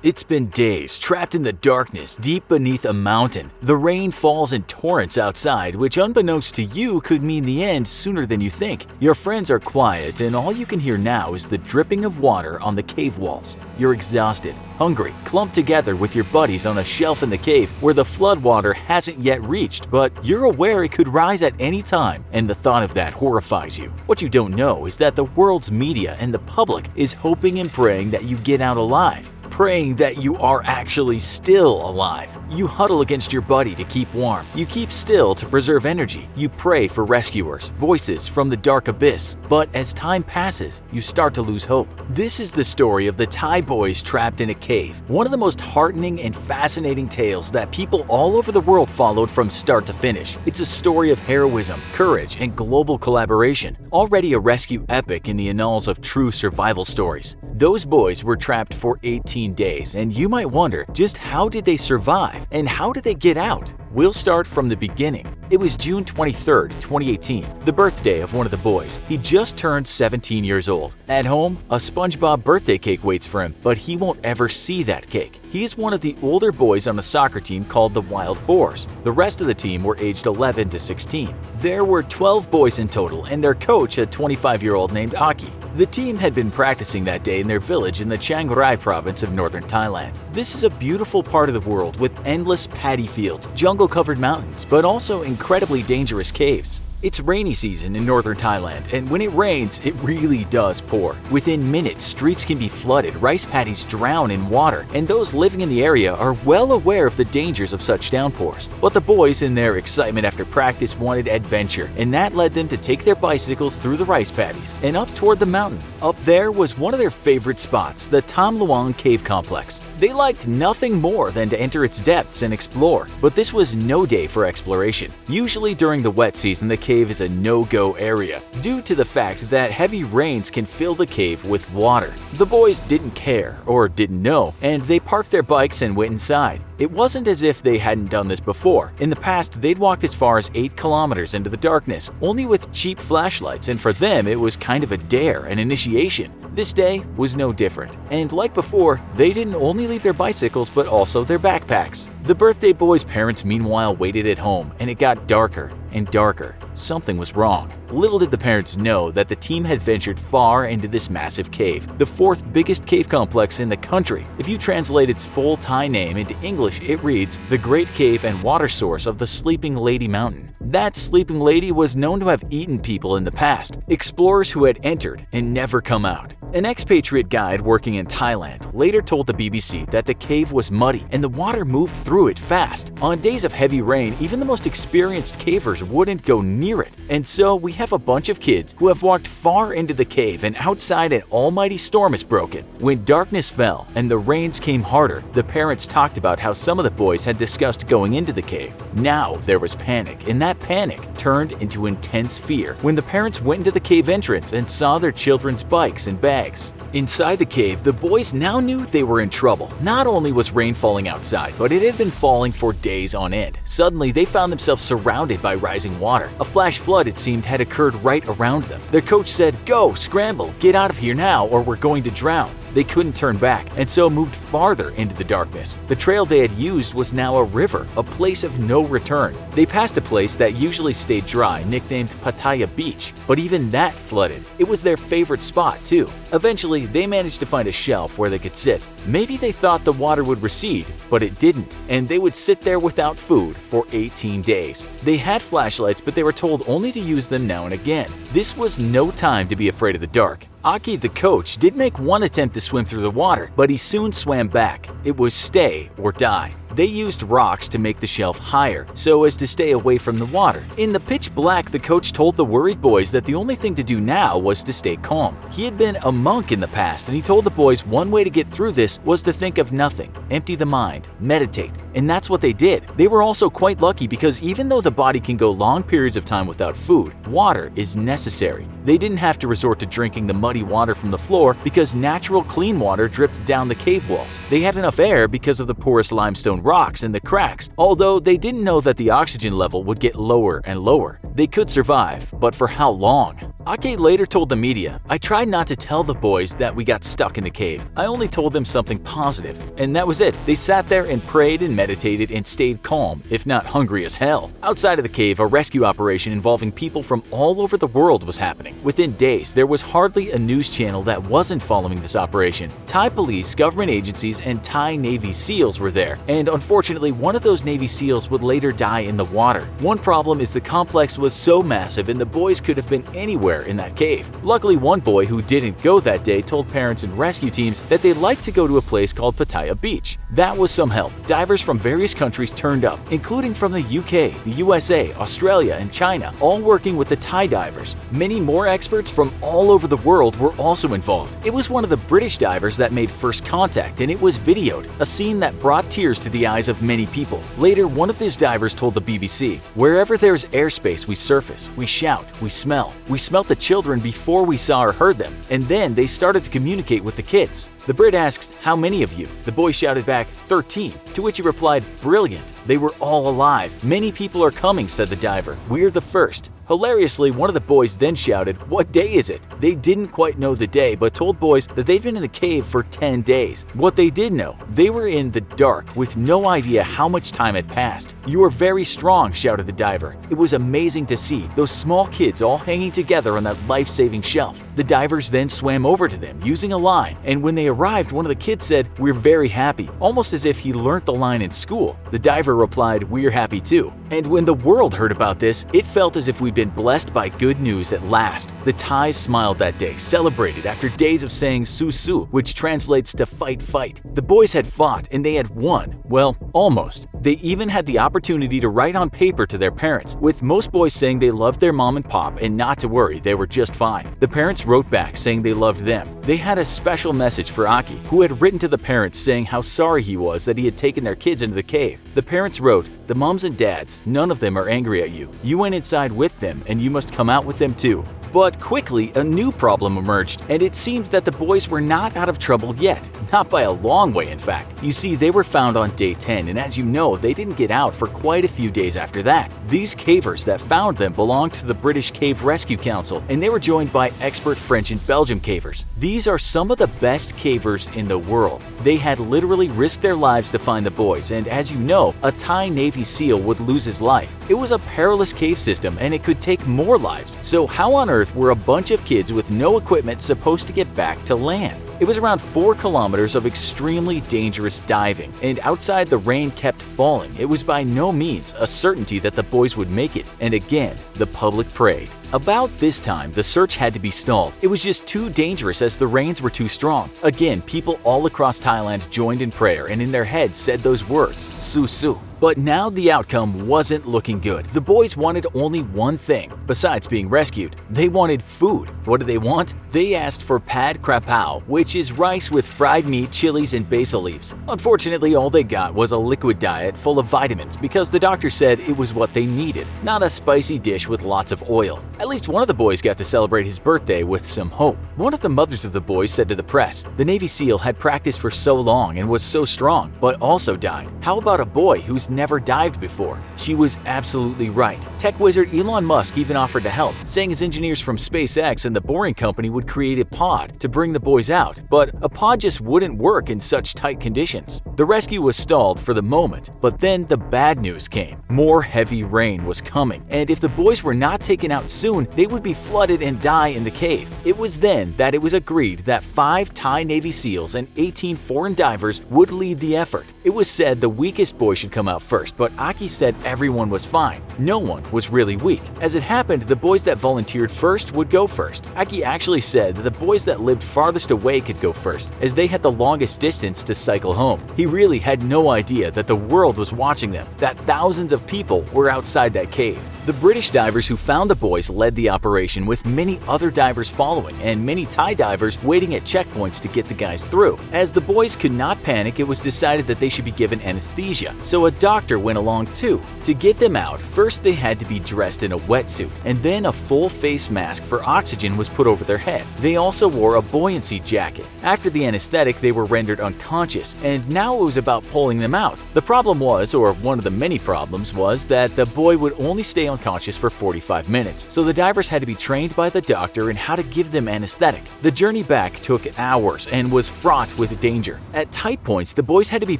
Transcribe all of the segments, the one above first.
It's been days trapped in the darkness deep beneath a mountain. The rain falls in torrents outside, which unbeknownst to you could mean the end sooner than you think. Your friends are quiet and all you can hear now is the dripping of water on the cave walls. You're exhausted, hungry, clumped together with your buddies on a shelf in the cave where the floodwater hasn't yet reached, but you're aware it could rise at any time, and the thought of that horrifies you. What you don't know is that the world's media and the public is hoping and praying that you get out alive. Praying that you are actually still alive. You huddle against your buddy to keep warm. You keep still to preserve energy. You pray for rescuers, voices from the dark abyss. But as time passes, you start to lose hope. This is the story of the Thai boys trapped in a cave, one of the most heartening and fascinating tales that people all over the world followed from start to finish. It's a story of heroism, courage, and global collaboration, already a rescue epic in the annals of true survival stories. Those boys were trapped for 18 days, and you might wonder, just how did they survive and how did they get out? We'll start from the beginning. It was June 23, 2018, the birthday of one of the boys. He just turned 17 years old. At home, a SpongeBob birthday cake waits for him, but he won't ever see that cake. He is one of the older boys on a soccer team called the Wild Boars. The rest of the team were aged 11 to 16. There were 12 boys in total, and their coach, a 25-year-old named Aki. The team had been practicing that day in their village in the Chiang Rai province of northern Thailand. This is a beautiful part of the world with endless paddy fields, jungle-covered mountains, but also incredibly dangerous caves. It's rainy season in northern Thailand, and when it rains, it really does pour. Within minutes, streets can be flooded, rice paddies drown in water, and those living in the area are well aware of the dangers of such downpours. But the boys, in their excitement after practice, wanted adventure, and that led them to take their bicycles through the rice paddies and up toward the mountain. Up there was one of their favorite spots, the Tham Luang Cave Complex. They liked nothing more than to enter its depths and explore, but this was no day for exploration. Usually during the wet season, the cave is a no-go area due to the fact that heavy rains can fill the cave with water. The boys didn't care or didn't know, and they parked their bikes and went inside. It wasn't as if they hadn't done this before. In the past, they'd walked as far as 8 kilometers into the darkness, only with cheap flashlights, and for them it was kind of a dare, an initiation. This day was no different, and like before, they didn't only leave their bicycles but also their backpacks. The birthday boy's parents meanwhile waited at home, and it got darker and darker. Something was wrong. Little did the parents know that the team had ventured far into this massive cave, the 4th biggest cave complex in the country. If you translate its full Thai name into English, it reads, the Great Cave and Water Source of the Sleeping Lady Mountain. That sleeping lady was known to have eaten people in the past, explorers who had entered and never come out. An expatriate guide working in Thailand later told the BBC that the cave was muddy and the water moved through it fast. On days of heavy rain, even the most experienced cavers wouldn't go near it. And so we have a bunch of kids who have walked far into the cave, and outside an almighty storm is broken. When darkness fell and the rains came harder, the parents talked about how some of the boys had discussed going into the cave. Now there was panic, and that panic turned into intense fear when the parents went into the cave entrance and saw their children's bikes and bags. Inside the cave, the boys now knew they were in trouble. Not only was rain falling outside, but it had been falling for days on end. Suddenly, they found themselves surrounded by rising water. A flash flood, it seemed, had occurred right around them. Their coach said, "Go, scramble, get out of here now or we're going to drown." They couldn't turn back, and so moved farther into the darkness. The trail they had used was now a river, a place of no return. They passed a place that usually stayed dry, nicknamed Pattaya Beach, but even that flooded. It was their favorite spot, too. Eventually, they managed to find a shelf where they could sit. Maybe they thought the water would recede, but it didn't, and they would sit there without food for 18 days. They had flashlights, but they were told only to use them now and again. This was no time to be afraid of the dark. Aki, the coach, did make one attempt to swim through the water, but he soon swam back. It was stay or die. They used rocks to make the shelf higher, so as to stay away from the water. In the pitch black, the coach told the worried boys that the only thing to do now was to stay calm. He had been a monk in the past, and he told the boys one way to get through this was to think of nothing, empty the mind, meditate, and that's what they did. They were also quite lucky because even though the body can go long periods of time without food, water is necessary. They didn't have to resort to drinking the muddy water from the floor because natural clean water dripped down the cave walls. They had enough air because of the porous limestone rocks and the cracks, although they didn't know that the oxygen level would get lower and lower. They could survive, but for how long? Ake later told the media, "I tried not to tell the boys that we got stuck in the cave. I only told them something positive, and that was it. They sat there and prayed and meditated and stayed calm, if not hungry as hell." Outside of the cave, a rescue operation involving people from all over the world was happening. Within days, there was hardly a news channel that wasn't following this operation. Thai police, government agencies, and Thai Navy SEALs were there, and unfortunately, one of those Navy SEALs would later die in the water. One problem is the complex was so massive and the boys could have been anywhere in that cave. Luckily, one boy who didn't go that day told parents and rescue teams that they'd like to go to a place called Pattaya Beach. That was some help. Divers from various countries turned up, including from the UK, the USA, Australia, and China, all working with the Thai divers. Many more experts from all over the world were also involved. It was one of the British divers that made first contact, and it was videoed, a scene that brought tears to the eyes of many people. Later, one of those divers told the BBC, "Wherever there's airspace, we surface, we shout, we smell. We smelt the children before we saw or heard them, and then they started to communicate with the kids." The Brit asks, "How many of you?" The boy shouted back, 13, to which he replied, "Brilliant. They were all alive. Many people are coming," said the diver. "We're the first." Hilariously, one of the boys then shouted, "What day is it?" They didn't quite know the day, but told boys that they'd been in the cave for 10 days. What they did know, they were in the dark with no idea how much time had passed. "You are very strong," shouted the diver. It was amazing to see those small kids all hanging together on that life-saving shelf. The divers then swam over to them using a line, and when they arrived, one of the kids said, "We're very happy," almost as if he learnt the line in school. The diver replied, "We're happy too." And when the world heard about this, it felt as if we'd been blessed by good news at last. The Thais smiled that day, celebrated after days of saying "su su," which translates to "fight, fight." The boys had fought and they had won. Well, almost. They even had the opportunity to write on paper to their parents, with most boys saying they loved their mom and pop and not to worry, they were just fine. The parents wrote back saying they loved them. They had a special message for Aki, who had written to the parents saying how sorry he was that he had taken their kids into the cave. The parents wrote, "The moms and dads, none of them are angry at you. You went inside with them and you must come out with them too." But quickly, a new problem emerged, and it seemed that the boys were not out of trouble yet. Not by a long way, in fact. You see, they were found on day 10, and as you know, they didn't get out for quite a few days after that. These cavers that found them belonged to the British Cave Rescue Council, and they were joined by expert French and Belgian cavers. These are some of the best cavers in the world. They had literally risked their lives to find the boys, and as you know, a Thai Navy SEAL would lose his life. It was a perilous cave system, and it could take more lives. So how on earth were a bunch of kids with no equipment supposed to get back to land? It was around 4 kilometers of extremely dangerous diving, and outside the rain kept falling. It was by no means a certainty that the boys would make it, and again, the public prayed. About this time, the search had to be stalled. It was just too dangerous as the rains were too strong. Again, people all across Thailand joined in prayer and in their heads said those words, "Su Su." But now the outcome wasn't looking good. The boys wanted only one thing, besides being rescued. They wanted food. What did they want? They asked for pad krapao, which is rice with fried meat, chilies, and basil leaves. Unfortunately, all they got was a liquid diet full of vitamins because the doctor said it was what they needed, not a spicy dish with lots of oil. At least one of the boys got to celebrate his birthday with some hope. One of the mothers of the boys said to the press, "The Navy SEAL had practiced for so long and was so strong, but also died. How about a boy who's never dived before?" She was absolutely right. Tech wizard Elon Musk even offered to help, saying his engineers from SpaceX and the Boring Company would create a pod to bring the boys out, but a pod just wouldn't work in such tight conditions. The rescue was stalled for the moment, but then the bad news came. More heavy rain was coming, and if the boys were not taken out soon, they would be flooded and die in the cave. It was then that it was agreed that 5 Thai Navy SEALs and 18 foreign divers would lead the effort. It was said the weakest boy should come out first, but Aki said everyone was fine. No one was really weak. As it happened, the boys that volunteered first would go first. Aki actually said that the boys that lived farthest away could go first, as they had the longest distance to cycle home. He really had no idea that the world was watching them, that thousands of people were outside that cave. The British divers who found the boys led the operation, with many other divers following and many Thai divers waiting at checkpoints to get the guys through. As the boys could not panic, it was decided that they should be given anesthesia, so a doctor went along too. To get them out, first they had to be dressed in a wetsuit, and then a full face mask for oxygen was put over their head. They also wore a buoyancy jacket. After the anesthetic, they were rendered unconscious, and now it was about pulling them out. The problem was, or one of the many problems was, that the boy would only stay unconscious for 45 minutes, so the divers had to be trained by the doctor in how to give them anesthetic. The journey back took hours and was fraught with danger. At tight points, the boys had to be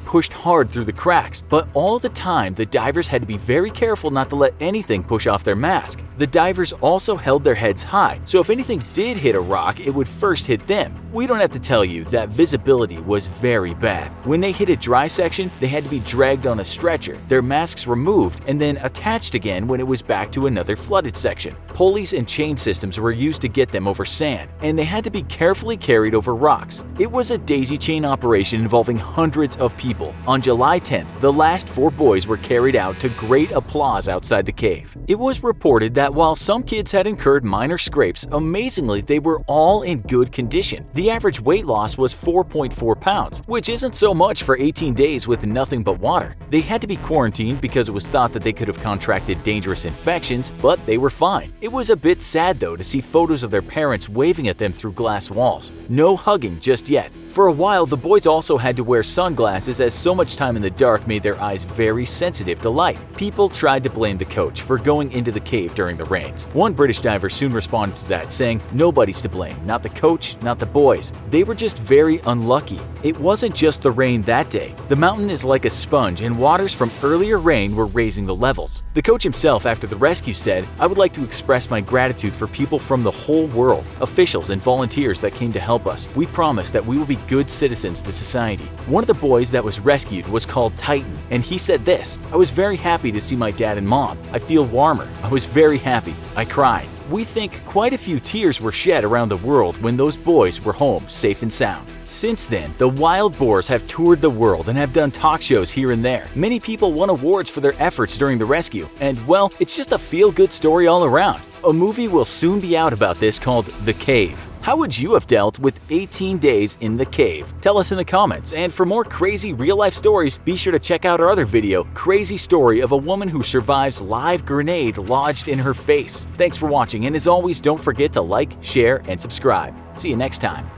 pushed hard through the cracks, but all the time the divers had to be very careful not to let anything push off their mask. The divers also held their heads high, so if anything did hit a rock, it would first hit them. We don't have to tell you that visibility was very bad. When they hit a dry section, they had to be dragged on a stretcher, their masks removed, and then attached again when it was back to another flooded section. Pulleys and chain systems were used to get them over sand, and they had to be carefully carried over rocks. It was a daisy chain operation involving hundreds of people. On July 10th, the last 4 boys were carried out to great applause outside the cave. It was reported that while some kids had incurred minor scrapes, amazingly they were all in good condition. The average weight loss was 4.4 pounds, which isn't so much for 18 days with nothing but water. They had to be quarantined because it was thought that they could have contracted dangerous infections, but they were fine. It was a bit sad though to see photos of their parents waving at them through glass walls. No hugging just yet. For a while, the boys also had to wear sunglasses as so much time in the dark made their eyes very sensitive to light. People tried to blame the coach for going into the cave during the rains. One British diver soon responded to that, saying, "Nobody's to blame, not the coach, not the boys. They were just very unlucky. It wasn't just the rain that day. The mountain is like a sponge, and waters from earlier rain were raising the levels." The coach himself after the rescue said, "I would like to express my gratitude for people from the whole world, officials and volunteers that came to help us. We promise that we will be good citizens to society." One of the boys that was rescued was called Titan, and he said this, "I was very happy to see my dad and mom. I feel warmer. I was very happy. I cried." We think quite a few tears were shed around the world when those boys were home safe and sound. Since then, the wild boars have toured the world and have done talk shows here and there. Many people won awards for their efforts during the rescue, and well, it's just a feel-good story all around. A movie will soon be out about this called The Cave. How would you have dealt with 18 days in the cave? Tell us in the comments, and for more crazy real-life stories, be sure to check out our other video, Crazy Story of a Woman Who Survives Live Grenade Lodged in Her Face. Thanks for watching, and as always, don't forget to like, share, and subscribe. See you next time.